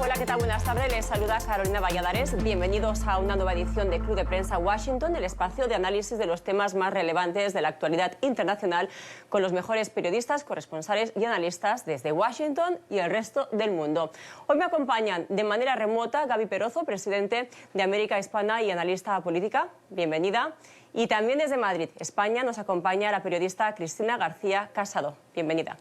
Hola, ¿qué tal? Buenas tardes. Les saluda Carolina Valladares. Bienvenidos a una nueva edición de Club de Prensa Washington, el espacio de análisis de los temas más relevantes de la actualidad internacional con los mejores periodistas, corresponsales y analistas desde Washington y el resto del mundo. Hoy me acompañan de manera remota Gaby Perozo, presidente de América Hispana y analista política. Bienvenida. Y también desde Madrid, España, nos acompaña la periodista Cristina García Casado. Bienvenida.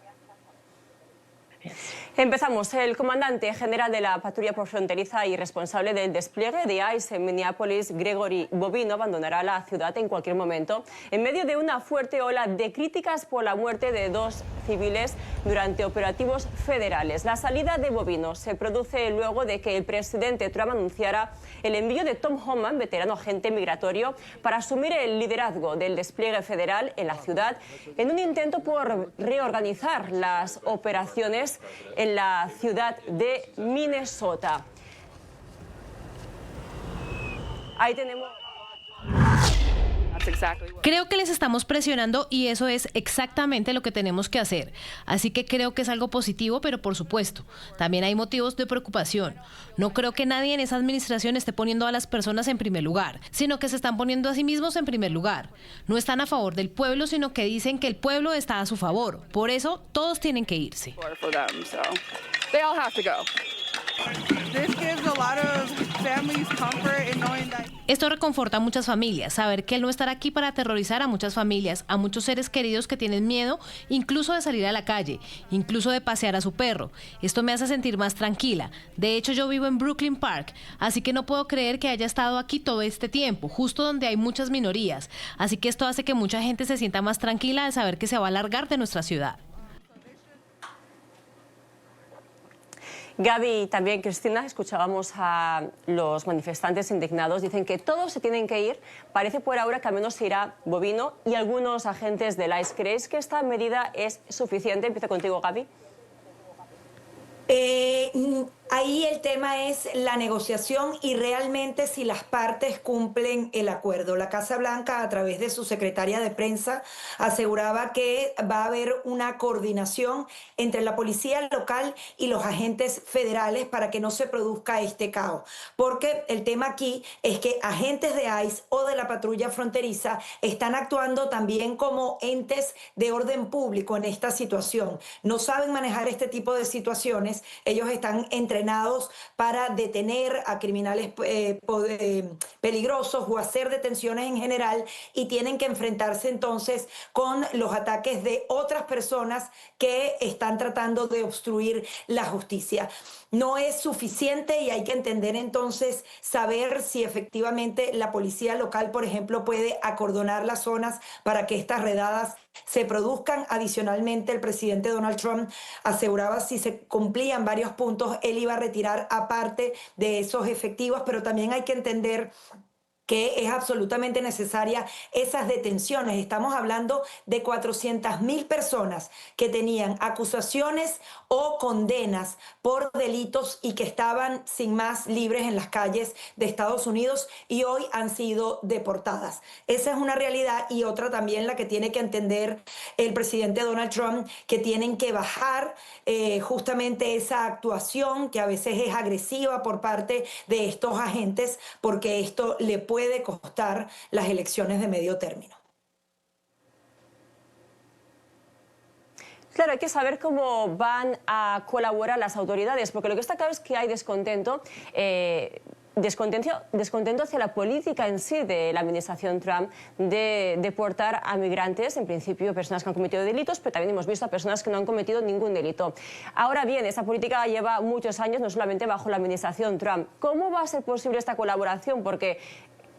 Empezamos. El comandante general de la patrulla fronteriza y responsable del despliegue de ICE en Minneapolis, Gregory Bobino, abandonará la ciudad en cualquier momento en medio de una fuerte ola de críticas por la muerte de 2 civiles durante operativos federales. La salida de Bobino se produce luego de que el presidente Trump anunciara el envío de Tom Homan, veterano agente migratorio, para asumir el liderazgo del despliegue federal en la ciudad en un intento por reorganizar las operaciones en la ciudad de Minnesota. Ahí tenemos... Creo que les estamos presionando y eso es exactamente lo que tenemos que hacer. Así que creo que es algo positivo, pero por supuesto, también hay motivos de preocupación. No creo que nadie en esa administración esté poniendo a las personas en primer lugar, sino que se están poniendo a sí mismos en primer lugar. No están a favor del pueblo, sino que dicen que el pueblo está a su favor. Por eso, todos tienen que irse. Esto reconforta a muchas familias, saber que él no estará aquí para aterrorizar a muchas familias, a muchos seres queridos que tienen miedo, incluso de salir a la calle, incluso de pasear a su perro. Esto me hace sentir más tranquila. De hecho, yo vivo en Brooklyn Park, así que no puedo creer que haya estado aquí todo este tiempo, justo donde hay muchas minorías. Así que esto hace que mucha gente se sienta más tranquila de saber que se va a largar de nuestra ciudad. Gaby y también Cristina, escuchábamos a los manifestantes indignados. Dicen que todos se tienen que ir. Parece por ahora que al menos se irá Bobino y algunos agentes del ICE. ¿Creéis que esta medida es suficiente? Empiezo contigo, Gaby. Ahí el tema es la negociación y realmente si las partes cumplen el acuerdo. La Casa Blanca, a través de su secretaria de prensa, aseguraba que va a haber una coordinación entre la policía local y los agentes federales para que no se produzca este caos. Porque el tema aquí es que agentes de ICE o de la patrulla fronteriza están actuando también como entes de orden público en esta situación. No saben manejar este tipo de situaciones. Ellos están entrenados para detener a criminales peligrosos o hacer detenciones en general y tienen que enfrentarse entonces con los ataques de otras personas que están tratando de obstruir la justicia. No es suficiente y hay que entender entonces, saber si efectivamente la policía local, por ejemplo, puede acordonar las zonas para que estas redadas se produzcan. Adicionalmente, el presidente Donald Trump aseguraba si se cumplían varios puntos, él iba a retirar aparte de esos efectivos, pero también hay que entender que es absolutamente necesaria esas detenciones. Estamos hablando de 400.000 personas que tenían acusaciones o condenas por delitos y que estaban sin más libres en las calles de Estados Unidos y hoy han sido deportadas. Esa es una realidad y otra también la que tiene que entender el presidente Donald Trump, que tienen que bajar justamente esa actuación que a veces es agresiva por parte de estos agentes, porque esto le puede costar las elecciones de medio término. Claro, hay que saber cómo van a colaborar las autoridades, porque lo que está claro es que hay descontento hacia la política en sí de la administración Trump de deportar a migrantes, en principio personas que han cometido delitos, pero también hemos visto a personas que no han cometido ningún delito. Ahora bien, esa política lleva muchos años, no solamente bajo la administración Trump. ¿Cómo va a ser posible esta colaboración? Porque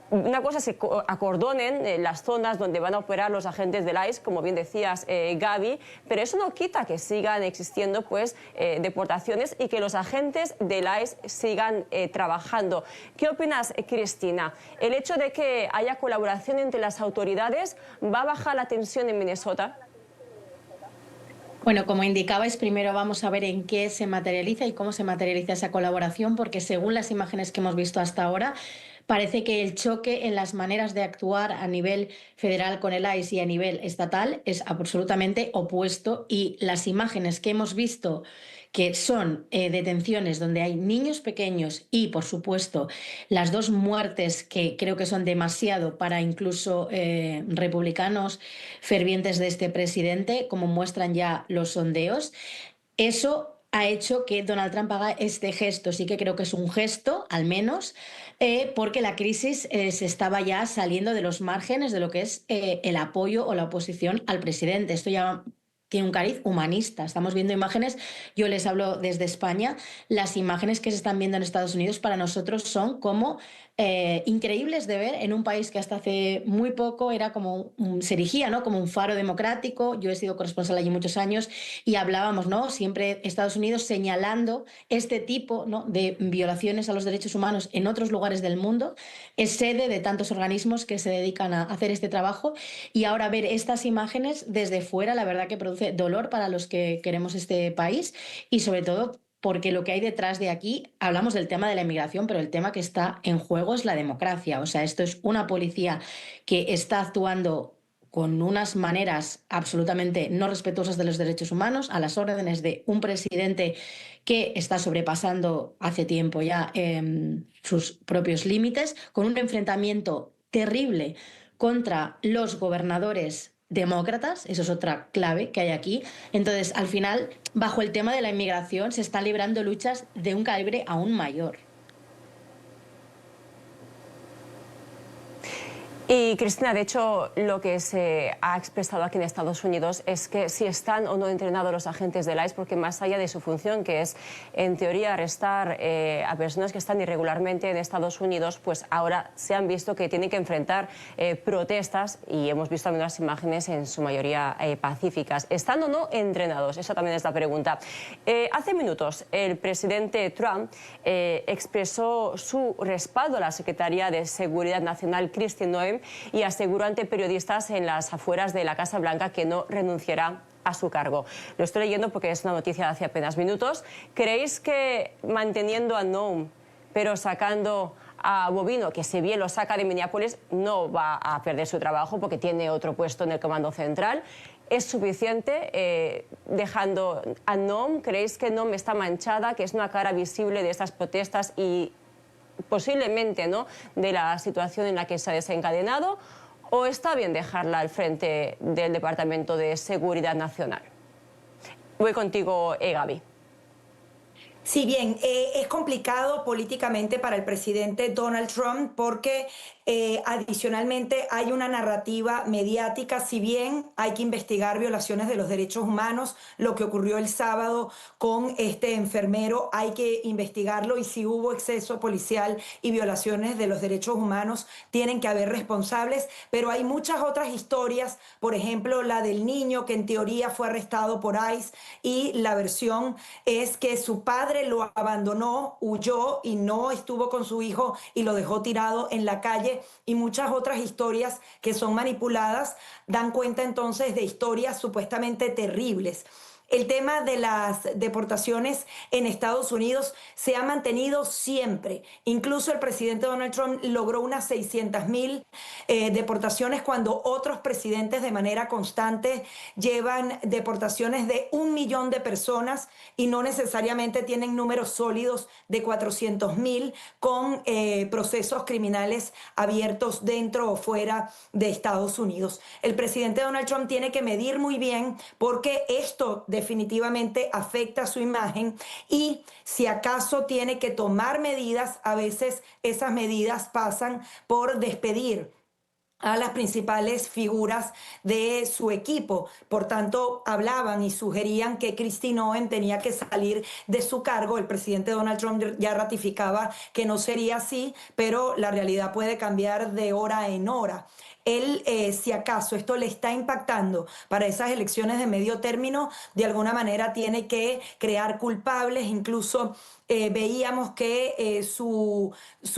una cosa es que acordonen las zonas donde van a operar los agentes del ICE, como bien decías, Gaby, pero eso no quita que sigan existiendo deportaciones y que los agentes del ICE sigan trabajando. ¿Qué opinas, Cristina? ¿El hecho de que haya colaboración entre las autoridades va a bajar la tensión en Minnesota? Bueno, como indicabais, primero vamos a ver en qué se materializa y cómo se materializa esa colaboración, porque según las imágenes que hemos visto hasta ahora, parece que el choque en las maneras de actuar a nivel federal con el ICE y a nivel estatal es absolutamente opuesto, y las imágenes que hemos visto que son detenciones donde hay niños pequeños y, por supuesto, las 2 muertes que creo que son demasiado para incluso republicanos fervientes de este presidente, como muestran ya los sondeos, eso ha hecho que Donald Trump haga este gesto. Sí que creo que es un gesto, al menos, porque la crisis se estaba ya saliendo de los márgenes de lo que es el apoyo o la oposición al presidente. Esto ya tiene un cariz humanista. Estamos viendo imágenes, yo les hablo desde España, las imágenes que se están viendo en Estados Unidos para nosotros son como increíbles de ver en un país que hasta hace muy poco era como se erigía, ¿no?, como un faro democrático. Yo he sido corresponsal allí muchos años y hablábamos, ¿no?, siempre Estados Unidos señalando este tipo, ¿no?, de violaciones a los derechos humanos en otros lugares del mundo. Es sede de tantos organismos que se dedican a hacer este trabajo, y ahora ver estas imágenes desde fuera, la verdad que produce dolor para los que queremos este país, y sobre todo porque lo que hay detrás de aquí, hablamos del tema de la inmigración, pero el tema que está en juego es la democracia. O sea, esto es una policía que está actuando con unas maneras absolutamente no respetuosas de los derechos humanos, a las órdenes de un presidente que está sobrepasando hace tiempo ya sus propios límites, con un enfrentamiento terrible contra los gobernadores demócratas. Eso es otra clave que hay aquí. Entonces, al final, bajo el tema de la inmigración, se están librando luchas de un calibre aún mayor. Y Cristina, de hecho, lo que se ha expresado aquí en Estados Unidos es que si están o no entrenados los agentes del ICE, porque más allá de su función, que es en teoría arrestar a personas que están irregularmente en Estados Unidos, pues ahora se han visto que tienen que enfrentar protestas, y hemos visto algunas imágenes en su mayoría pacíficas. ¿Están o no entrenados? Esa también es la pregunta. Hace minutos el presidente Trump expresó su respaldo a la secretaria de Seguridad Nacional, Kristi Noem, y aseguró ante periodistas en las afueras de la Casa Blanca que no renunciará a su cargo. Lo estoy leyendo porque es una noticia de hace apenas minutos. ¿Creéis que manteniendo a Noem, pero sacando a Bobino, que si bien lo saca de Minneapolis, no va a perder su trabajo porque tiene otro puesto en el Comando Central? ¿Es suficiente dejando a Noem? ¿Creéis que Noem está manchada, que es una cara visible de estas protestas y posiblemente, ¿no?, de la situación en la que se ha desencadenado? ¿O está bien dejarla al frente del Departamento de Seguridad Nacional? Voy contigo, Gaby. Sí, bien, es complicado políticamente para el presidente Donald Trump porque adicionalmente hay una narrativa mediática. Si bien hay que investigar violaciones de los derechos humanos, lo que ocurrió el sábado con este enfermero, hay que investigarlo, y si hubo exceso policial y violaciones de los derechos humanos, tienen que haber responsables, pero hay muchas otras historias, por ejemplo, la del niño que en teoría fue arrestado por ICE, y la versión es que su padre lo abandonó, huyó y no estuvo con su hijo y lo dejó tirado en la calle, y muchas otras historias que son manipuladas dan cuenta entonces de historias supuestamente terribles. El tema de las deportaciones en Estados Unidos se ha mantenido siempre. Incluso el presidente Donald Trump logró unas 600,000 deportaciones, cuando otros presidentes de manera constante llevan deportaciones de 1 millón de personas, y no necesariamente tienen números sólidos de 400,000 con procesos criminales abiertos dentro o fuera de Estados Unidos. El presidente Donald Trump tiene que medir muy bien, porque esto definitivamente afecta su imagen, y si acaso tiene que tomar medidas, a veces esas medidas pasan por despedir a las principales figuras de su equipo. Por tanto, hablaban y sugerían que Kristi Noem tenía que salir de su cargo. El presidente Donald Trump ya ratificaba que no sería así, pero la realidad puede cambiar de hora en hora. Él, si acaso esto le está impactando para esas elecciones de medio término, de alguna manera tiene que crear culpables. Incluso veíamos que su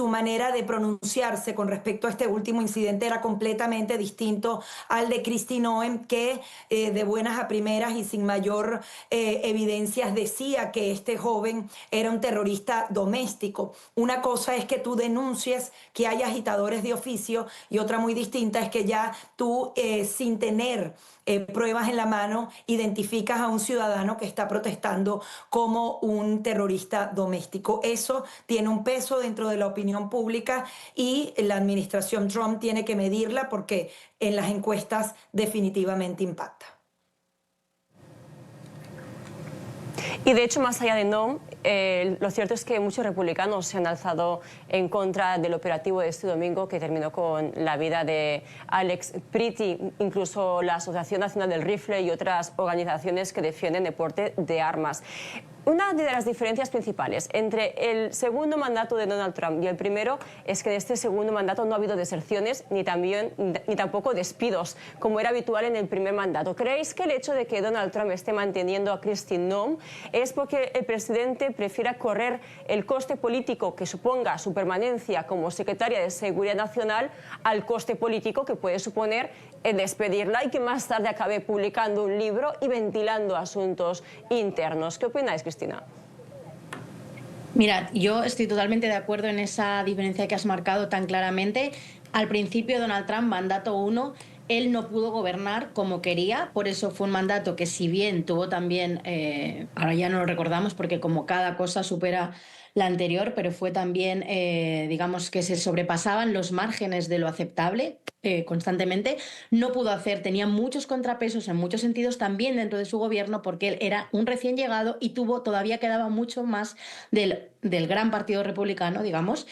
manera de pronunciarse con respecto a este último incidente era completamente distinto al de Kristi Noem, que de buenas a primeras y sin mayor evidencias decía que este joven era un terrorista doméstico. Una cosa es que tú denuncies que hay agitadores de oficio, y otra muy distinta resulta es que ya tú, sin tener pruebas en la mano, identificas a un ciudadano que está protestando como un terrorista doméstico. Eso tiene un peso dentro de la opinión pública y la administración Trump tiene que medirla porque en las encuestas definitivamente impacta. Y de hecho, más allá de Nome, lo cierto es que muchos republicanos se han alzado en contra del operativo de este domingo que terminó con la vida de Alex Pretty. Incluso la Asociación Nacional del Rifle y otras organizaciones que defienden el porte de armas. Una de las diferencias principales entre el segundo mandato de Donald Trump y el primero es que en este segundo mandato no ha habido deserciones ni tampoco despidos, como era habitual en el primer mandato. ¿Creéis que el hecho de que Donald Trump esté manteniendo a Kristi Noem es porque el presidente prefiera correr el coste político que suponga su permanencia como secretaria de Seguridad Nacional al coste político que puede suponer el despedirla y que más tarde acabe publicando un libro y ventilando asuntos internos? ¿Qué opináis, Cristina? Mirad, yo estoy totalmente de acuerdo en esa diferencia que has marcado tan claramente. Al principio, Donald Trump, mandato 1, él no pudo gobernar como quería, por eso fue un mandato que, si bien tuvo también, ahora ya no lo recordamos porque como cada cosa supera la anterior, pero fue también, digamos, que se sobrepasaban los márgenes de lo aceptable constantemente. No pudo hacer, tenía muchos contrapesos en muchos sentidos también dentro de su gobierno, porque él era un recién llegado y todavía quedaba mucho más del gran partido republicano, digamos,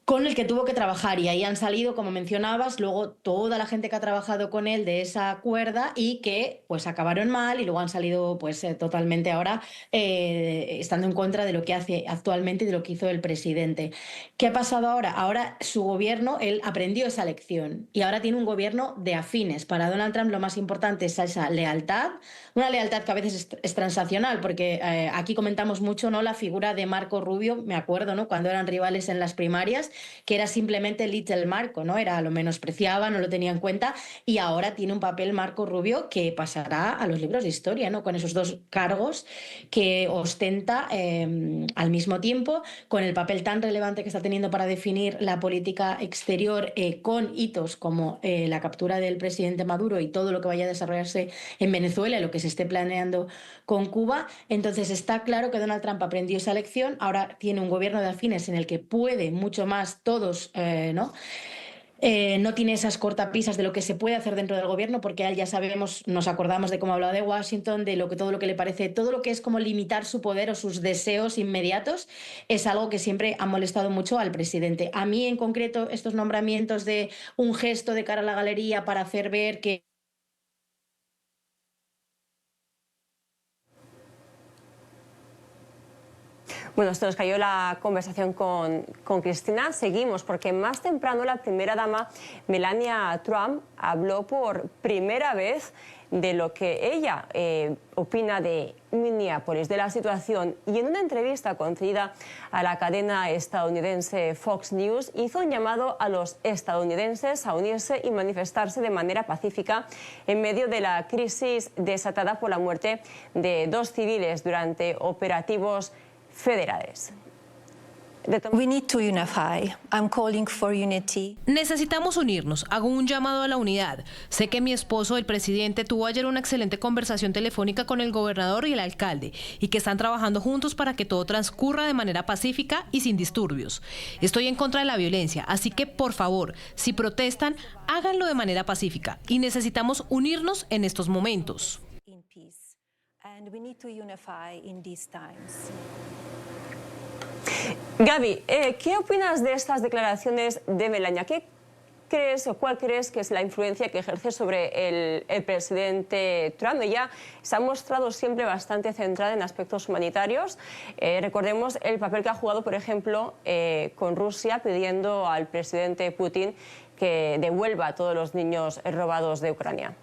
con el que tuvo que trabajar, y ahí han salido, como mencionabas, luego toda la gente que ha trabajado con él de esa cuerda y que pues acabaron mal y luego han salido pues totalmente ahora estando en contra de lo que hace actualmente y de lo que hizo el presidente. ¿Qué ha pasado ahora? Ahora su gobierno, él aprendió esa lección y ahora tiene un gobierno de afines. Para Donald Trump lo más importante es esa lealtad, una lealtad que a veces es transaccional, porque aquí comentamos mucho, ¿no?, la figura de Marco Rubio, me acuerdo, ¿no?, cuando eran rivales en las primarias, que era simplemente Little Marco, ¿no? Lo menospreciaba, no lo tenía en cuenta, y ahora tiene un papel Marco Rubio que pasará a los libros de historia, ¿no?, con esos dos cargos que ostenta al mismo tiempo, con el papel tan relevante que está teniendo para definir la política exterior, con hitos como la captura del presidente Maduro y todo lo que vaya a desarrollarse en Venezuela y lo que se esté planeando con Cuba. Entonces está claro que Donald Trump aprendió esa lección, ahora tiene un gobierno de afines en el que puede mucho más todos, ¿no? No tiene esas cortapisas de lo que se puede hacer dentro del gobierno, porque a él ya sabemos, nos acordamos de cómo hablaba de Washington, de todo lo que le parece, todo lo que es como limitar su poder o sus deseos inmediatos, es algo que siempre ha molestado mucho al presidente. A mí en concreto estos nombramientos de un gesto de cara a la galería para hacer ver que Bueno, se nos cayó la conversación con Cristina. Seguimos, porque más temprano la primera dama, Melania Trump, habló por primera vez de lo que ella opina de Minneapolis, de la situación, y en una entrevista concedida a la cadena estadounidense Fox News hizo un llamado a los estadounidenses a unirse y manifestarse de manera pacífica en medio de la crisis desatada por la muerte de 2 civiles durante operativos federales. We need to unify. I'm calling for unity. Necesitamos unirnos. Hago un llamado a la unidad. Sé que mi esposo, el presidente, tuvo ayer una excelente conversación telefónica con el gobernador y el alcalde y que están trabajando juntos para que todo transcurra de manera pacífica y sin disturbios. Estoy en contra de la violencia, así que por favor, si protestan, háganlo de manera pacífica y necesitamos unirnos en estos momentos. In peace. And we need to unify in these times. Gaby, ¿qué opinas de estas declaraciones de Melania? ¿Qué crees o cuál crees que es la influencia que ejerce sobre el presidente Trump? Ella se ha mostrado siempre bastante centrada en aspectos humanitarios. Recordemos el papel que ha jugado, por ejemplo, con Rusia, pidiendo al presidente Putin que devuelva a todos los niños robados de Ucrania.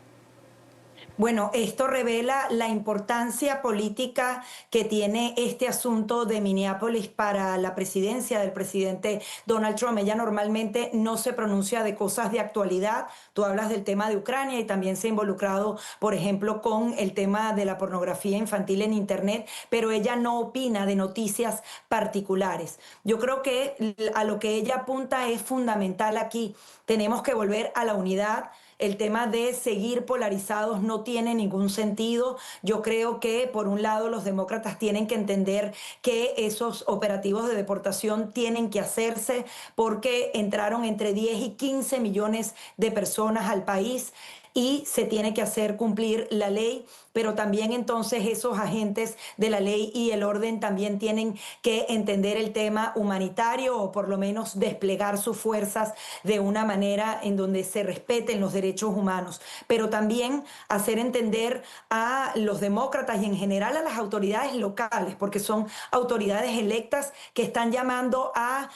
Bueno, esto revela la importancia política que tiene este asunto de Minneapolis para la presidencia del presidente Donald Trump. Ella normalmente no se pronuncia de cosas de actualidad. Tú hablas del tema de Ucrania y también se ha involucrado, por ejemplo, con el tema de la pornografía infantil en Internet, pero ella no opina de noticias particulares. Yo creo que a lo que ella apunta es fundamental aquí. Tenemos que volver a la unidad. El tema de seguir polarizados no tiene ningún sentido. Yo creo que, por un lado, los demócratas tienen que entender que esos operativos de deportación tienen que hacerse porque entraron entre 10 y 15 millones de personas al país y se tiene que hacer cumplir la ley, pero también entonces esos agentes de la ley y el orden también tienen que entender el tema humanitario o por lo menos desplegar sus fuerzas de una manera en donde se respeten los derechos humanos, pero también hacer entender a los demócratas y en general a las autoridades locales, porque son autoridades electas que están llamando a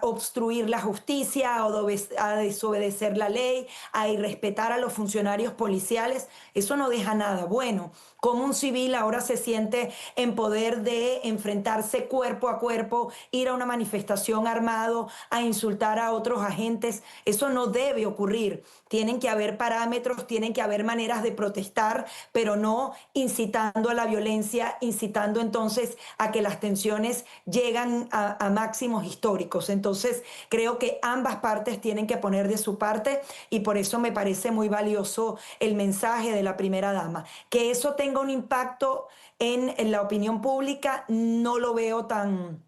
obstruir la justicia, a desobedecer la ley, a irrespetar a los funcionarios policiales. Eso no deja nada bueno. Como un civil ahora se siente en poder de enfrentarse cuerpo a cuerpo, ir a una manifestación armado, a insultar a otros agentes. Eso no debe ocurrir. Tienen que haber parámetros, tienen que haber maneras de protestar, pero no incitando a la violencia, incitando entonces a que las tensiones llegan a máximos históricos. Entonces creo que ambas partes tienen que poner de su parte y por eso me parece muy valioso el mensaje de la primera dama. Que eso tenga un impacto en la opinión pública no lo veo tan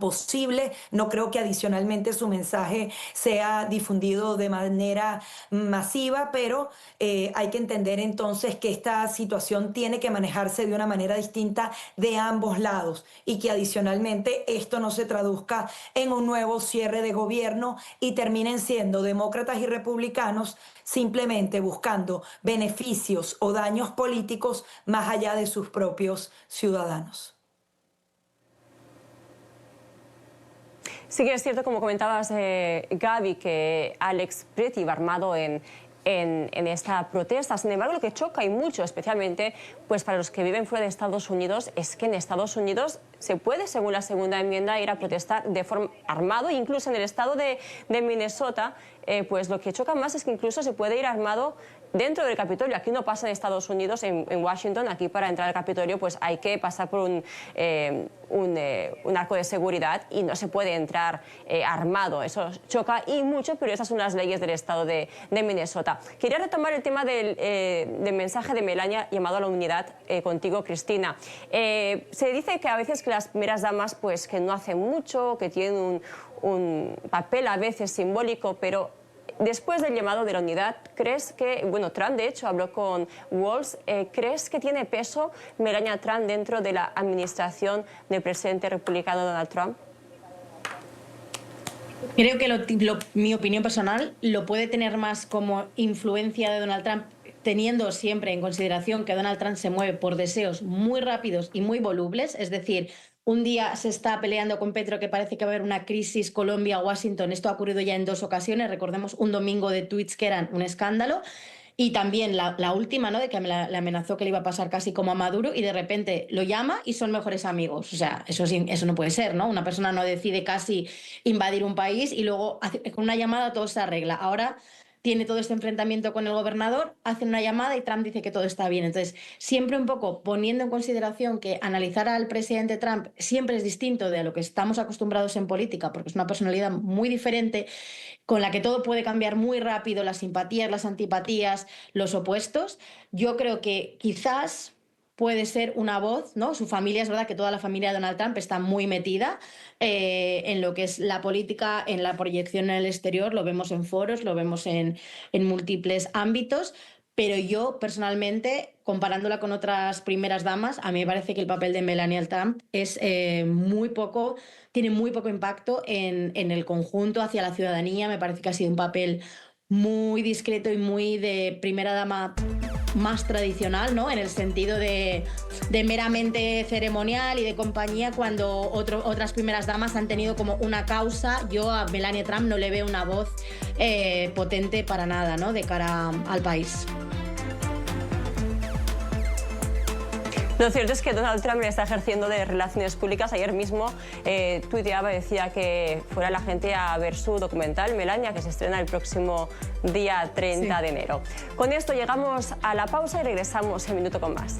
posible. No creo que adicionalmente su mensaje sea difundido de manera masiva, pero hay que entender entonces que esta situación tiene que manejarse de una manera distinta de ambos lados y que adicionalmente esto no se traduzca en un nuevo cierre de gobierno y terminen siendo demócratas y republicanos simplemente buscando beneficios o daños políticos más allá de sus propios ciudadanos. Sí que es cierto, como comentabas, Gaby, que Alex Preti iba armado en esta protesta. Sin embargo, lo que choca y mucho, especialmente pues para los que viven fuera de Estados Unidos, es que en Estados Unidos se puede, según la segunda enmienda, ir a protestar de forma armado. Incluso en el estado de Minnesota, pues lo que choca más es que incluso se puede ir armado dentro del Capitolio. Aquí no pasa en Estados Unidos, en Washington. Aquí para entrar al Capitolio pues hay que pasar por un arco de seguridad y no se puede entrar armado. Eso choca y mucho, pero esas son las leyes del estado de Minnesota. Quería retomar el tema del mensaje de Melania llamado a la unidad contigo, Cristina. Se dice que a veces que las primeras damas pues que no hacen mucho, que tienen un papel a veces simbólico, pero después del llamado de la unidad, ¿crees que, bueno, Trump de hecho habló con Walz, ¿crees que tiene peso Melania Trump dentro de la administración del presidente republicano Donald Trump? Creo que mi opinión personal lo puede tener más como influencia de Donald Trump, teniendo siempre en consideración que Donald Trump se mueve por deseos muy rápidos y muy volubles, es decir, un día se está peleando con Petro que parece que va a haber una crisis Colombia-Washington. Esto ha ocurrido ya en 2 ocasiones. Recordemos un domingo de tweets que eran un escándalo. Y también la última, ¿no? De que le amenazó que le iba a pasar casi como a Maduro y de repente lo llama y son mejores amigos. O sea, eso no puede ser, ¿no? Una persona no decide casi invadir un país y luego con una llamada todo se arregla. Ahora tiene todo este enfrentamiento con el gobernador, hacen una llamada y Trump dice que todo está bien. Entonces, siempre un poco poniendo en consideración que analizar al presidente Trump siempre es distinto de a lo que estamos acostumbrados en política, porque es una personalidad muy diferente, con la que todo puede cambiar muy rápido, las simpatías, las antipatías, los opuestos. Yo creo que quizás puede ser una voz, ¿no? Su familia, es verdad que toda la familia de Donald Trump está muy metida en lo que es la política, en la proyección en el exterior, lo vemos en foros, lo vemos en múltiples ámbitos, pero yo personalmente, comparándola con otras primeras damas, a mí me parece que el papel de Melania Trump es tiene muy poco impacto en el conjunto hacia la ciudadanía. Me parece que ha sido un papel muy discreto y muy de primera dama más tradicional, ¿no? En el sentido de meramente ceremonial y de compañía, cuando otras primeras damas han tenido como una causa. Yo a Melania Trump no le veo una voz potente para nada, ¿no? De cara al país. Lo cierto es que Donald Trump está ejerciendo de relaciones públicas. Ayer mismo tuiteaba, decía que fuera la gente a ver su documental Melania, que se estrena el próximo día 30 de enero. Con esto llegamos a la pausa y regresamos en minuto con más.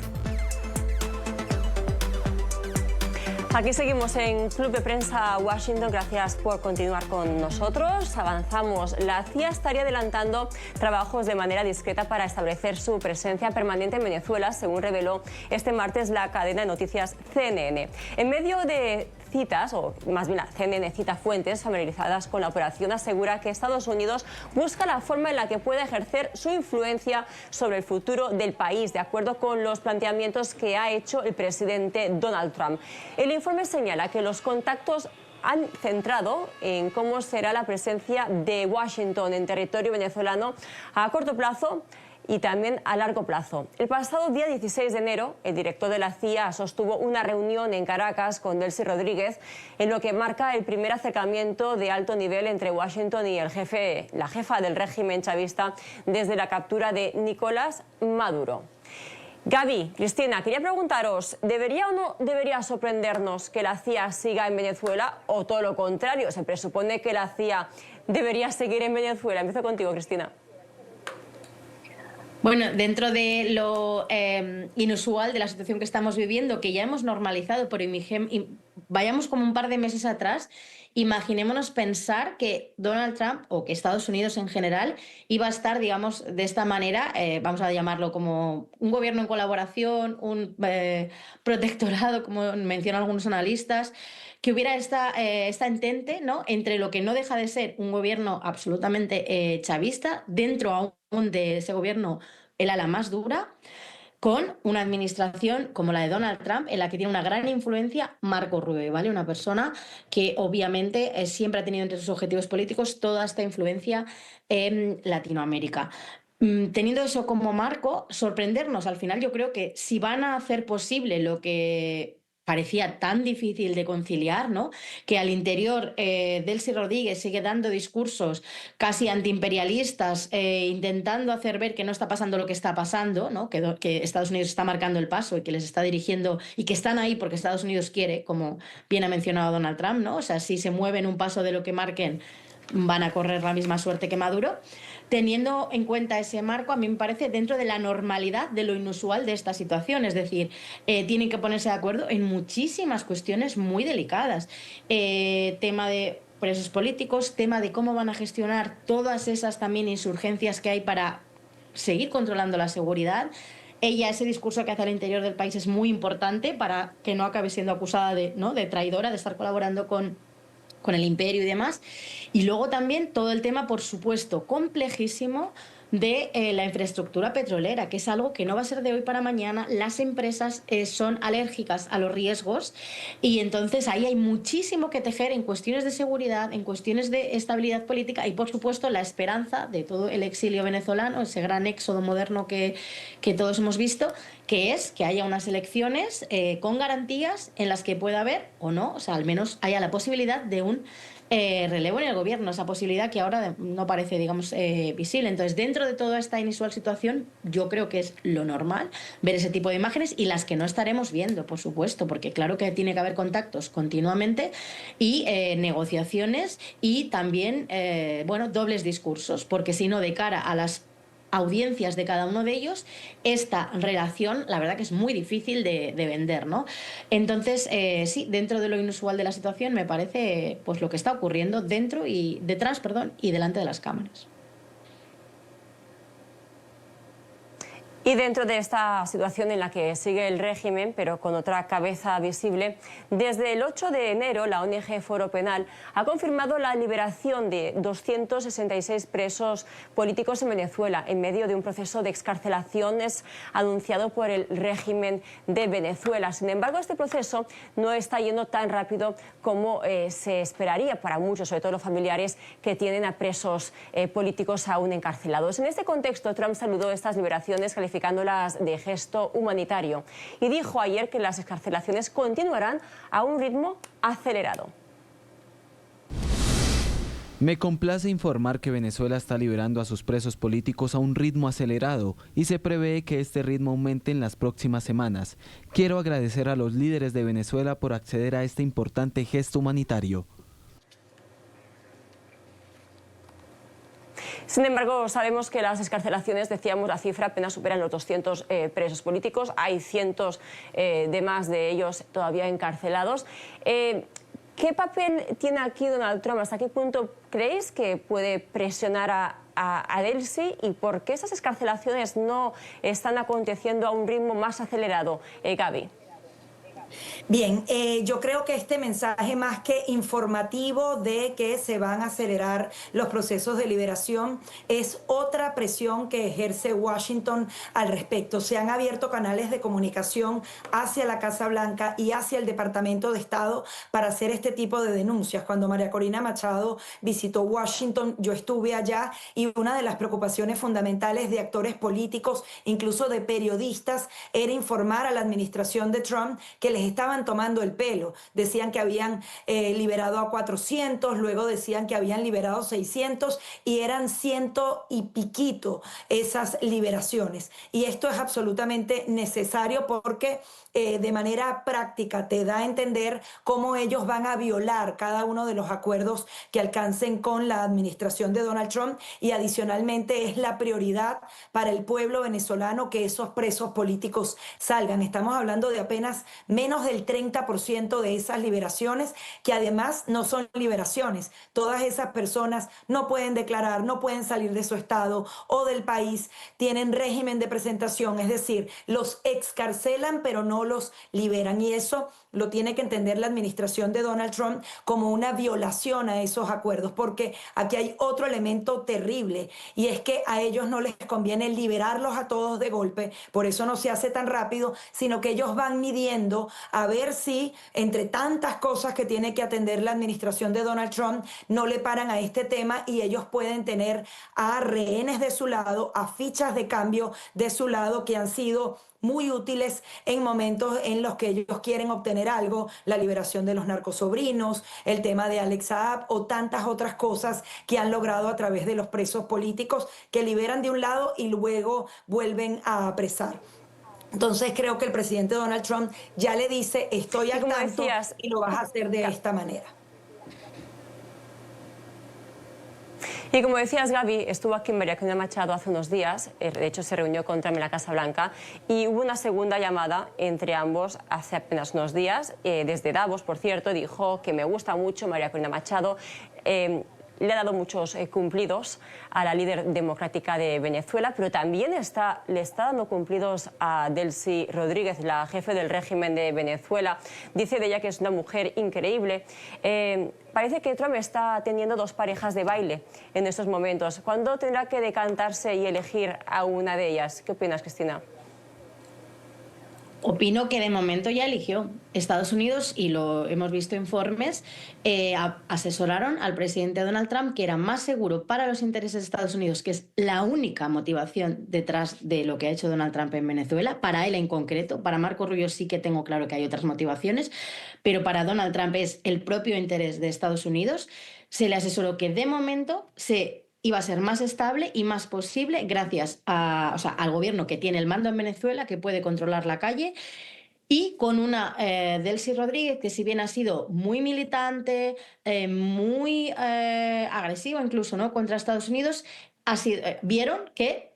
Aquí seguimos en Club de Prensa Washington. Gracias por continuar con nosotros. Avanzamos. La CIA estaría adelantando trabajos de manera discreta para establecer su presencia permanente en Venezuela, según reveló este martes la cadena de noticias CNN. En medio de citas, o más bien la CNN cita fuentes familiarizadas con la operación, asegura que Estados Unidos busca la forma en la que puede ejercer su influencia sobre el futuro del país, de acuerdo con los planteamientos que ha hecho el presidente Donald Trump. El informe señala que los contactos han centrado en cómo será la presencia de Washington en territorio venezolano a corto plazo y también a largo plazo. El pasado día 16 de enero, el director de la CIA sostuvo una reunión en Caracas con Delcy Rodríguez, en lo que marca el primer acercamiento de alto nivel entre Washington y la jefa del régimen chavista desde la captura de Nicolás Maduro. Gaby, Cristina, quería preguntaros, ¿debería o no debería sorprendernos que la CIA siga en Venezuela o todo lo contrario? Se presupone que la CIA debería seguir en Venezuela. Empiezo contigo, Cristina. Bueno, dentro de lo inusual de la situación que estamos viviendo, que ya hemos normalizado, pero vayamos como un par de meses atrás, imaginémonos pensar que Donald Trump o que Estados Unidos en general iba a estar, digamos, de esta manera, vamos a llamarlo como un gobierno en colaboración, un protectorado, como mencionan algunos analistas, que hubiera esta entente, ¿no?, entre lo que no deja de ser un gobierno absolutamente chavista, dentro aún de ese gobierno el ala más dura, con una administración como la de Donald Trump, en la que tiene una gran influencia Marco Rubio, ¿vale? Una persona que obviamente siempre ha tenido entre sus objetivos políticos toda esta influencia en Latinoamérica. Teniendo eso como marco, sorprendernos al final, yo creo que si van a hacer posible lo que parecía tan difícil de conciliar, ¿no?, que al interior Delcy Rodríguez sigue dando discursos casi antiimperialistas, intentando hacer ver que no está pasando lo que está pasando, ¿no?, que Estados Unidos está marcando el paso y que les está dirigiendo y que están ahí porque Estados Unidos quiere, como bien ha mencionado Donald Trump, ¿no? O sea, si se mueven un paso de lo que marquen, van a correr la misma suerte que Maduro. Teniendo en cuenta ese marco, a mí me parece dentro de la normalidad de lo inusual de esta situación. Es decir, tienen que ponerse de acuerdo en muchísimas cuestiones muy delicadas. Tema de presos políticos, tema de cómo van a gestionar todas esas también insurgencias que hay para seguir controlando la seguridad. Ese discurso que hace al interior del país es muy importante para que no acabe siendo acusada de traidora, de estar colaborando con el imperio y demás. Y luego también todo el tema, por supuesto, complejísimo de la infraestructura petrolera, que es algo que no va a ser de hoy para mañana. Las empresas son alérgicas a los riesgos y entonces ahí hay muchísimo que tejer en cuestiones de seguridad, en cuestiones de estabilidad política y, por supuesto, la esperanza de todo el exilio venezolano, ese gran éxodo moderno que todos hemos visto, que es que haya unas elecciones con garantías en las que pueda haber, o no, o sea, al menos haya la posibilidad de un relevo en el gobierno, esa posibilidad que ahora no parece, digamos, visible. Entonces, dentro de toda esta inusual situación, yo creo que es lo normal ver ese tipo de imágenes y las que no estaremos viendo, por supuesto, porque claro que tiene que haber contactos continuamente y negociaciones y también, dobles discursos, porque si no, de cara a las audiencias de cada uno de ellos, esta relación, la verdad que es muy difícil de vender, ¿no? Entonces, sí, dentro de lo inusual de la situación, me parece pues lo que está ocurriendo detrás y delante de las cámaras. Y dentro de esta situación en la que sigue el régimen, pero con otra cabeza visible, desde el 8 de enero la ONG Foro Penal ha confirmado la liberación de 266 presos políticos en Venezuela en medio de un proceso de excarcelaciones anunciado por el régimen de Venezuela. Sin embargo, este proceso no está yendo tan rápido como se esperaría para muchos, sobre todo los familiares que tienen a presos políticos aún encarcelados. En este contexto, Trump saludó estas liberaciones calificándolas de gesto humanitario y dijo ayer que las excarcelaciones continuarán a un ritmo acelerado. Me complace informar que Venezuela está liberando a sus presos políticos a un ritmo acelerado y se prevé que este ritmo aumente en las próximas semanas. Quiero agradecer a los líderes de Venezuela por acceder a este importante gesto humanitario. Sin embargo, sabemos que las excarcelaciones, decíamos, la cifra apenas superan los 200 presos políticos. Hay cientos de más de ellos todavía encarcelados. ¿Qué papel tiene aquí Donald Trump? ¿Hasta qué punto creéis que puede presionar a Delcy? ¿Y por qué esas excarcelaciones no están aconteciendo a un ritmo más acelerado? Gaby. Bien, yo creo que este mensaje, más que informativo de que se van a acelerar los procesos de liberación, es otra presión que ejerce Washington al respecto. Se han abierto canales de comunicación hacia la Casa Blanca y hacia el Departamento de Estado para hacer este tipo de denuncias. Cuando María Corina Machado visitó Washington, yo estuve allá, y una de las preocupaciones fundamentales de actores políticos, incluso de periodistas, era informar a la administración de Trump que les estaban tomando el pelo. Decían que habían liberado a 400, luego decían que habían liberado 600 y eran 100 y piquito esas liberaciones. Y esto es absolutamente necesario porque de manera práctica te da a entender cómo ellos van a violar cada uno de los acuerdos que alcancen con la administración de Donald Trump, y adicionalmente es la prioridad para el pueblo venezolano que esos presos políticos salgan. Estamos hablando de apenas menos del 30% de esas liberaciones, que además no son liberaciones. Todas esas personas no pueden declarar, no pueden salir de su estado o del país, tienen régimen de presentación, es decir, los excarcelan pero no los liberan, y eso lo tiene que entender la administración de Donald Trump como una violación a esos acuerdos, porque aquí hay otro elemento terrible, y es que a ellos no les conviene liberarlos a todos de golpe, por eso no se hace tan rápido, sino que ellos van midiendo a ver si entre tantas cosas que tiene que atender la administración de Donald Trump no le paran a este tema, y ellos pueden tener a rehenes de su lado, a fichas de cambio de su lado que han sido muy útiles en momentos en los que ellos quieren obtener algo, la liberación de los narcosobrinos, el tema de Alex Saab o tantas otras cosas que han logrado a través de los presos políticos que liberan de un lado y luego vuelven a apresar. Entonces creo que el presidente Donald Trump ya le dice: estoy al tanto y lo vas a hacer de esta manera. Y como decías, Gaby, estuvo aquí María Corina Machado hace unos días, de hecho se reunió con Trump en la Casa Blanca, y hubo una segunda llamada entre ambos hace apenas unos días, desde Davos, por cierto. Dijo que me gusta mucho María Corina Machado, le ha dado muchos cumplidos a la líder democrática de Venezuela, pero también le está dando cumplidos a Delcy Rodríguez, la jefe del régimen de Venezuela. Dice de ella que es una mujer increíble. Parece que Trump está teniendo dos parejas de baile en estos momentos. ¿Cuándo tendrá que decantarse y elegir a una de ellas? ¿Qué opinas, Cristina? Opino que de momento ya eligió. Estados Unidos, y lo hemos visto informes, asesoraron al presidente Donald Trump que era más seguro para los intereses de Estados Unidos, que es la única motivación detrás de lo que ha hecho Donald Trump en Venezuela, para él en concreto. Para Marco Rubio sí que tengo claro que hay otras motivaciones, pero para Donald Trump es el propio interés de Estados Unidos. Se le asesoró que de momento iba a ser más estable y más posible gracias al gobierno que tiene el mando en Venezuela, que puede controlar la calle, y con una Delcy Rodríguez que, si bien ha sido muy militante, muy agresiva incluso, ¿no?, contra Estados Unidos, vieron que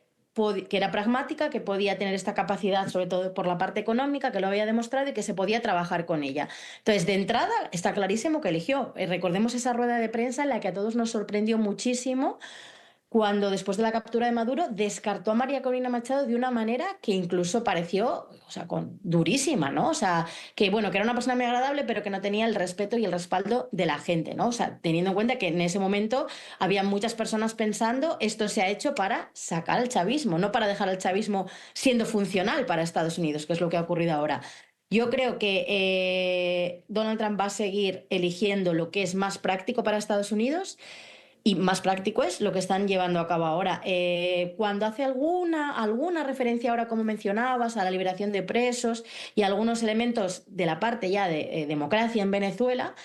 era pragmática, que podía tener esta capacidad, sobre todo por la parte económica, que lo había demostrado, y que se podía trabajar con ella. Entonces, de entrada, está clarísimo que eligió. Recordemos esa rueda de prensa en la que a todos nos sorprendió muchísimo cuando, después de la captura de Maduro, descartó a María Corina Machado de una manera que incluso pareció, durísima, ¿no? Que era una persona muy agradable, pero que no tenía el respeto y el respaldo de la gente, ¿no? Teniendo en cuenta que en ese momento había muchas personas pensando: esto se ha hecho para sacar al chavismo, no para dejar al chavismo siendo funcional para Estados Unidos, que es lo que ha ocurrido ahora. Yo creo que Donald Trump va a seguir eligiendo lo que es más práctico para Estados Unidos, y más práctico es lo que están llevando a cabo ahora. Cuando hace alguna referencia ahora, como mencionabas, a la liberación de presos y algunos elementos de la parte ya de democracia en Venezuela,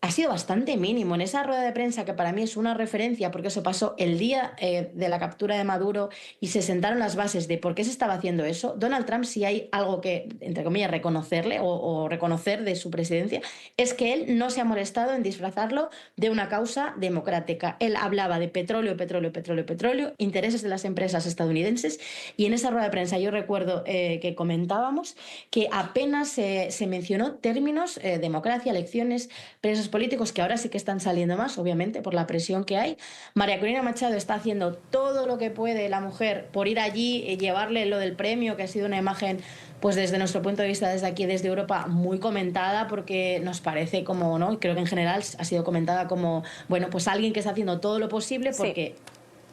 ha sido bastante mínimo. En esa rueda de prensa, que para mí es una referencia, porque eso pasó el día de la captura de Maduro y se sentaron las bases de por qué se estaba haciendo eso, Donald Trump, si hay algo que, entre comillas, reconocerle o reconocer de su presidencia, es que él no se ha molestado en disfrazarlo de una causa democrática. Él hablaba de petróleo, petróleo, petróleo, petróleo, intereses de las empresas estadounidenses, y en esa rueda de prensa yo recuerdo que comentábamos que apenas se mencionó términos, democracia, elecciones, presos políticos, que ahora sí que están saliendo más, obviamente, por la presión que hay. María Corina Machado está haciendo todo lo que puede, la mujer, por ir allí y llevarle lo del premio, que ha sido una imagen, pues desde nuestro punto de vista, desde aquí, desde Europa, muy comentada, porque nos parece como, ¿no? Creo que en general ha sido comentada como, bueno, pues alguien que está haciendo todo lo posible porque... Sí.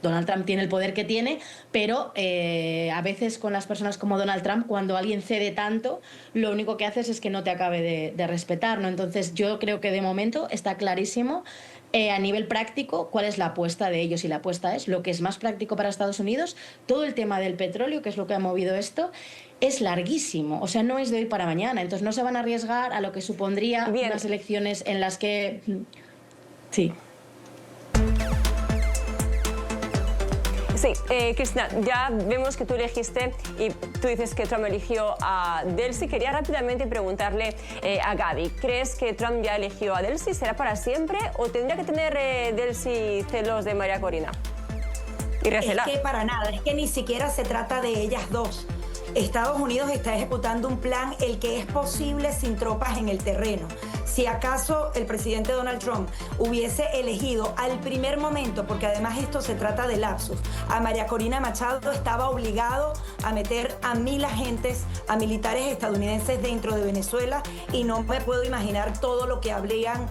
Donald Trump tiene el poder que tiene, pero a veces con las personas como Donald Trump, cuando alguien cede tanto, lo único que haces es que no te acabe de respetar, ¿no? Entonces yo creo que de momento está clarísimo a nivel práctico cuál es la apuesta de ellos, y la apuesta es lo que es más práctico para Estados Unidos. Todo el tema del petróleo, que es lo que ha movido esto, es larguísimo, o sea, no es de hoy para mañana, entonces no se van a arriesgar a lo que supondría unas elecciones en las que... Sí. Sí, Cristina, ya vemos que tú elegiste y tú dices que Trump eligió a Delcy. Quería rápidamente preguntarle a Gaby, ¿crees que Trump ya eligió a Delcy? ¿Será para siempre o tendría que tener Delcy celos de María Corina? Y recelar. Es que para nada, es que ni siquiera se trata de ellas dos. Estados Unidos está ejecutando un plan, el que es posible sin tropas en el terreno. Si acaso el presidente Donald Trump hubiese elegido al primer momento, porque además esto se trata de lapsus, a María Corina Machado, estaba obligado a meter a 1000 agentes, a militares estadounidenses dentro de Venezuela, y no me puedo imaginar todo lo que habrían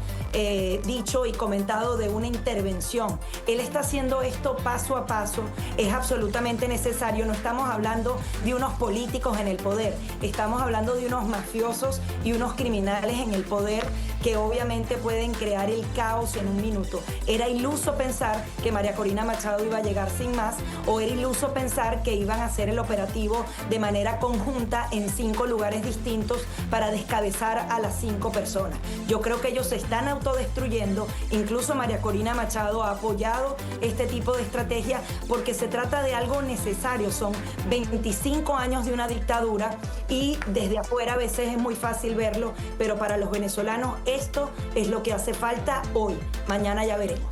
dicho y comentado de una intervención. Él está haciendo esto paso a paso, es absolutamente necesario. No estamos hablando de unos políticos en el poder, estamos hablando de unos mafiosos y unos criminales en el poder que obviamente pueden crear el caos en un minuto. Era iluso pensar que María Corina Machado iba a llegar sin más, o era iluso pensar que iban a hacer el operativo de manera conjunta en 5 lugares distintos para descabezar a las 5 personas. Yo creo que ellos se están autodestruyendo. Incluso María Corina Machado ha apoyado este tipo de estrategia porque se trata de algo necesario. Son 25 años de una dictadura y desde afuera a veces es muy fácil verlo, pero para los venezolanos esto es lo que hace falta hoy. Mañana ya veremos.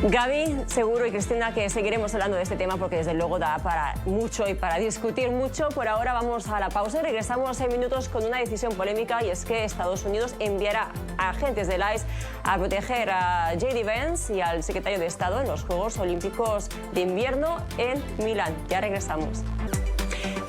Gaby, seguro, y Cristina, que seguiremos hablando de este tema porque desde luego da para mucho y para discutir mucho. Por ahora vamos a la pausa y regresamos en minutos con una decisión polémica, y es que Estados Unidos enviará a agentes del ICE a proteger a J.D. Vance y al secretario de Estado en los Juegos Olímpicos de Invierno en Milán. Ya regresamos.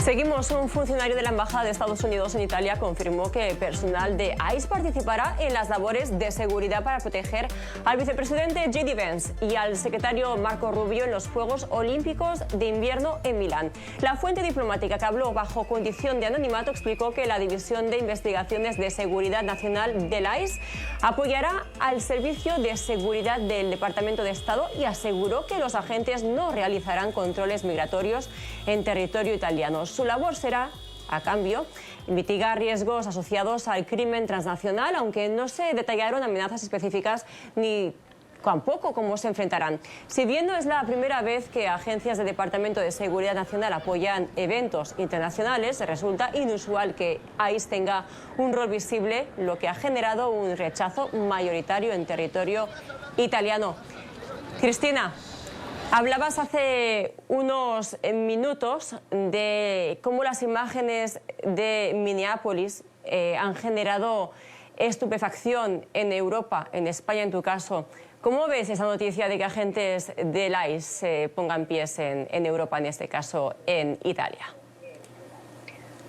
Seguimos. Un funcionario de la Embajada de Estados Unidos en Italia confirmó que personal de ICE participará en las labores de seguridad para proteger al vicepresidente J.D. Vance y al secretario Marco Rubio en los Juegos Olímpicos de Invierno en Milán. La fuente diplomática, que habló bajo condición de anonimato, explicó que la División de Investigaciones de Seguridad Nacional del ICE apoyará al Servicio de Seguridad del Departamento de Estado y aseguró que los agentes no realizarán controles migratorios en territorio italiano. Su labor será, a cambio, mitigar riesgos asociados al crimen transnacional, aunque no se detallaron amenazas específicas ni tampoco cómo se enfrentarán. Si bien no es la primera vez que agencias del Departamento de Seguridad Nacional apoyan eventos internacionales, resulta inusual que ICE tenga un rol visible, lo que ha generado un rechazo mayoritario en territorio italiano. Cristina, hablabas hace unos minutos de cómo las imágenes de Minneapolis han generado estupefacción en Europa, en España en tu caso. ¿Cómo ves esa noticia de que agentes del ICE pongan pies en Europa, en este caso en Italia?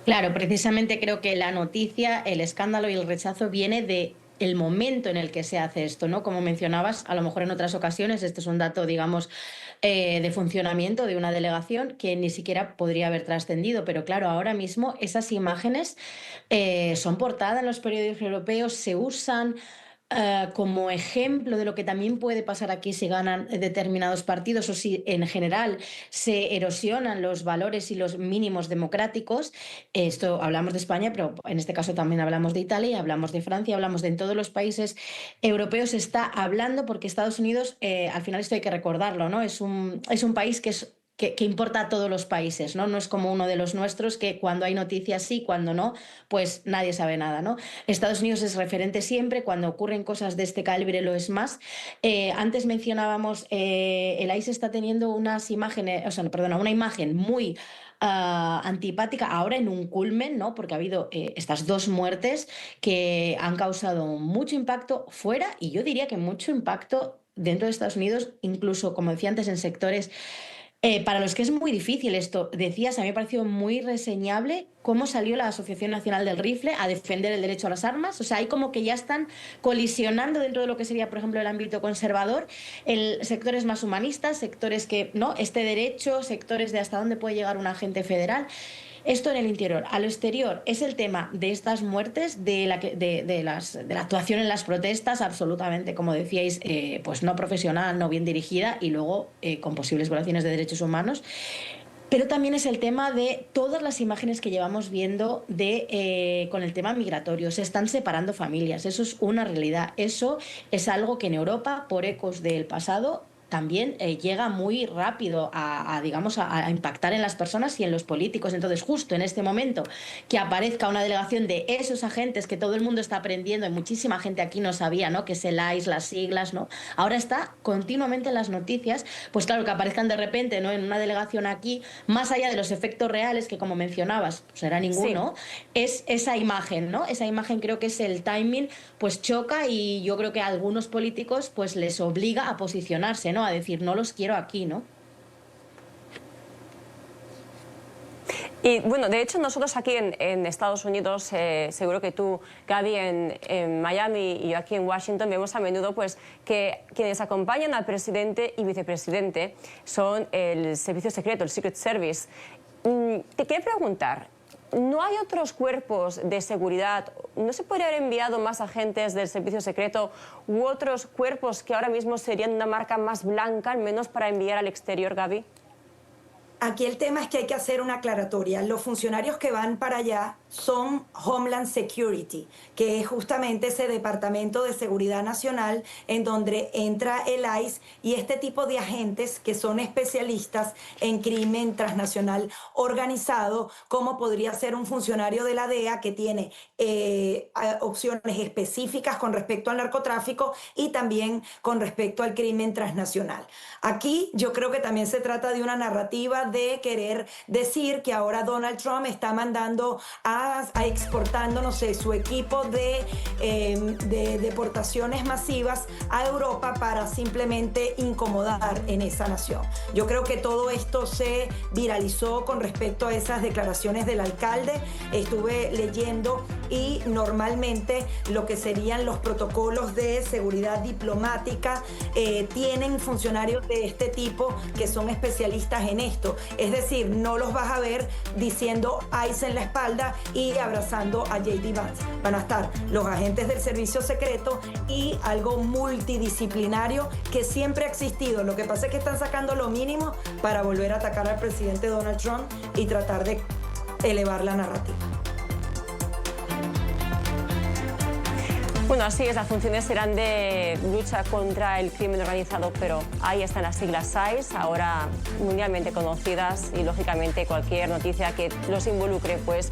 Claro, precisamente creo que la noticia, el escándalo y el rechazo viene de el momento en el que se hace esto, ¿no? Como mencionabas, a lo mejor en otras ocasiones, este es un dato, digamos, de funcionamiento de una delegación que ni siquiera podría haber trascendido, pero claro, ahora mismo esas imágenes son portada en los periódicos europeos, se usan como ejemplo de lo que también puede pasar aquí si ganan determinados partidos o si en general se erosionan los valores y los mínimos democráticos. Esto hablamos de España, pero en este caso también hablamos de Italia, hablamos de Francia, hablamos de en todos los países europeos se está hablando, porque Estados Unidos, al final esto hay que recordarlo, ¿no? Es un país que importa a todos los países, ¿no? No es como uno de los nuestros que cuando hay noticias sí, cuando no, pues nadie sabe nada, ¿no? Estados Unidos es referente siempre, cuando ocurren cosas de este calibre lo es más. Antes mencionábamos, el ICE está teniendo unas imágenes, una imagen muy antipática, ahora en un culmen, ¿no? Porque ha habido estas 2 muertes que han causado mucho impacto fuera y yo diría que mucho impacto dentro de Estados Unidos, incluso, como decía antes, en sectores para los que es muy difícil esto. Decías, a mí me ha parecido muy reseñable cómo salió la Asociación Nacional del Rifle a defender el derecho a las armas. O sea, hay como que ya están colisionando dentro de lo que sería, por ejemplo, el ámbito conservador, sectores más humanistas, sectores que, ¿no? Este derecho, sectores de hasta dónde puede llegar un agente federal. Esto en el interior. A lo exterior es el tema de estas muertes, de la actuación en las protestas, absolutamente, como decíais, pues no profesional, no bien dirigida y luego con posibles violaciones de derechos humanos. Pero también es el tema de todas las imágenes que llevamos viendo con el tema migratorio. Se están separando familias, eso es una realidad. Eso es algo que en Europa, por ecos del pasado, también llega muy rápido a impactar en las personas y en los políticos. Entonces, justo en este momento que aparezca una delegación de esos agentes que todo el mundo está aprendiendo, y muchísima gente aquí no sabía, ¿no?, que es el ICE, las siglas, ¿no? Ahora está continuamente en las noticias, pues claro, que aparezcan de repente, ¿no?, en una delegación aquí, más allá de los efectos reales, que como mencionabas, pues era ninguno, sí, es esa imagen, ¿no? Esa imagen, creo que es el timing, pues choca, y yo creo que a algunos políticos pues les obliga a posicionarse, ¿no?, a decir, no los quiero aquí, ¿no? Y bueno, de hecho nosotros aquí en Estados Unidos, seguro que tú, Gaby, en Miami y yo aquí en Washington, vemos a menudo pues que quienes acompañan al presidente y vicepresidente son el servicio secreto, el Secret Service. Te quiero preguntar, ¿no hay otros cuerpos de seguridad? ¿No se podría haber enviado más agentes del servicio secreto u otros cuerpos que ahora mismo serían una marca más blanca, al menos para enviar al exterior, Gaby? Aquí el tema es que hay que hacer una aclaratoria. Los funcionarios que van para allá son Homeland Security, que es justamente ese Departamento de Seguridad Nacional en donde entra el ICE y este tipo de agentes que son especialistas en crimen transnacional organizado, como podría ser un funcionario de la DEA que tiene opciones específicas con respecto al narcotráfico y también con respecto al crimen transnacional. Aquí yo creo que también se trata de una narrativa de querer decir que ahora Donald Trump está mandando exportando, no sé, su equipo de deportaciones masivas a Europa para simplemente incomodar en esa nación. Yo creo que todo esto se viralizó con respecto a esas declaraciones del alcalde. Estuve leyendo y normalmente lo que serían los protocolos de seguridad diplomática tienen funcionarios de este tipo que son especialistas en esto. Es decir, no los vas a ver diciendo ICE en la espalda y abrazando a J.D. Vance. Van a estar los agentes del servicio secreto y algo multidisciplinario que siempre ha existido. Lo que pasa es que están sacando lo mínimo para volver a atacar al presidente Donald Trump y tratar de elevar la narrativa. Bueno, así es, las funciones serán de lucha contra el crimen organizado, pero ahí están las siglas ICE, ahora mundialmente conocidas, y lógicamente cualquier noticia que los involucre pues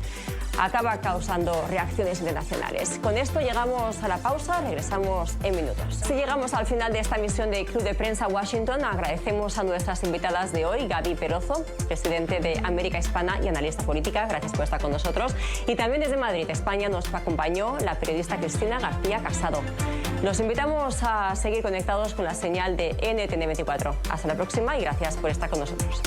acaba causando reacciones internacionales. Con esto llegamos a la pausa, regresamos en minutos. Si llegamos al final de esta emisión de Club de Prensa Washington, agradecemos a nuestras invitadas de hoy, Gaby Perozo, presidente de América Hispana y analista política, gracias por estar con nosotros. Y también desde Madrid, España, nos acompañó la periodista Cristina García Casado. Los invitamos a seguir conectados con la señal de NTN 24. Hasta la próxima y gracias por estar con nosotros.